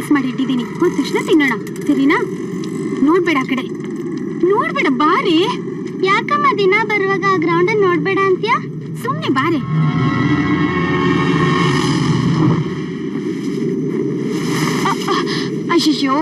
Mix ಮಾಡಿ ಇಟ್ಟಿದ್ದೀನಿ, ಹೋದ ತಕ್ಷಣ ತಿನ್ನೋಣ, ಸರಿನಾ? ನೋಡ್ಬೇಡ ಆ ಕಡೆ, ನೋಡ್ಬೇಡ, ಬಾರೆ. ಯಾಕಮ್ಮ ದಿನ ಬರುವಾಗ ಆ ಗ್ರೌಂಡ್ ನೋಡ್ಬೇಡ ಅಂತ್ಯಾ? ಸುಮ್ನೆ ಬಾರೆ. ಅಯ್ಯೋ,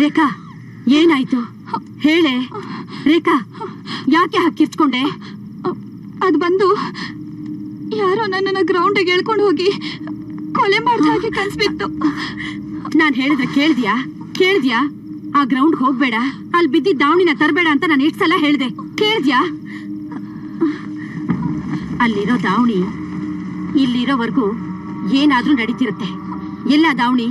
ರೇಖಾ, ಏನಾಯ್ತು ಹೇಳೆ ರೇಖಾ, ಯಾಕೆ ಹಾಕಿರ್ಚ್ಕೊಂಡೆ? ಅದು ಬಂದು ಯಾರೋ ನನ್ನನ್ನ ಗ್ರೌಂಡಿಗೆ ಎಳ್ಕೊಂಡು ಹೋಗಿ ಕೊಲೆ ಮಾಡ್ದ ಹಾಗೆ ಕನ್ಸ್ಬಿತ್ತು. ನಾನ್ ಹೇಳಿದ್ರೆ ಕೇಳ್ದ್ಯಾ? ಆ ಗ್ರೌಂಡ್ ಹೋಗ್ಬೇಡ, ಅಲ್ಲಿ ಬಿದ್ದಿದ್ದ ದಾವಣಿನ ತರಬೇಡ ಅಂತ ನಾನು ಎಷ್ಟು ಸಲ ಹೇಳ್ದೆ, ಕೇಳ್ದ್ಯಾ? ಅಲ್ಲಿರೋ ದಾವಣಿ ಇಲ್ಲಿರೋವರೆಗೂ ಏನಾದ್ರೂ ನಡೀತಿರುತ್ತೆ. ಎಲ್ಲ ದಾವಣಿ?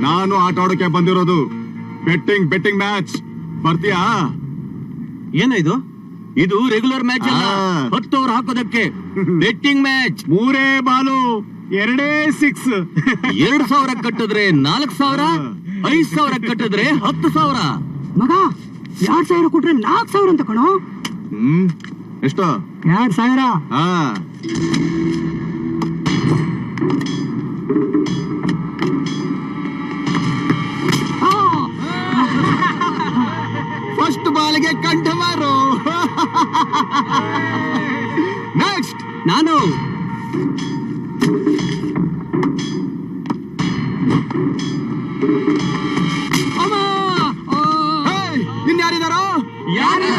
ನಾನು ಆಟ ಆಡೋಕೆ ಬಂದಿರೋದು. ಬೆಟ್ಟಿಂಗ್ ಮ್ಯಾಚ್ ಬರ್ತೀಯಾ? ಏನಿದು? ಇದು ರೆಗ್ಯುಲರ್ ಮ್ಯಾಚ್ ಅಲ್ಲ, 10 ಓವರ್ ಹಾಕೋದಕ್ಕೆ ಬೆಟ್ಟಿಂಗ್ ಮ್ಯಾಚ್. 3 ಬಾಲು 2 6. 2000 ಕಟ್ಟಿದ್ರೆ 4000, 5000 ಕಟ್ಟಿದ್ರೆ 10,000. ಮಗ 2000 ಕೊಟ್ರೆ 4000 ಅಂತ ಕಣೋ. ಎಷ್ಟು? 2000. ಫಸ್ಟ್ ಬಾಲ್ಗೆ ಕಂಠ ಮಾರು. ನೆಕ್ಸ್ಟ್ ನಾನು. ಇನ್ಯಾರಿದಾರೋ? ಯಾರು?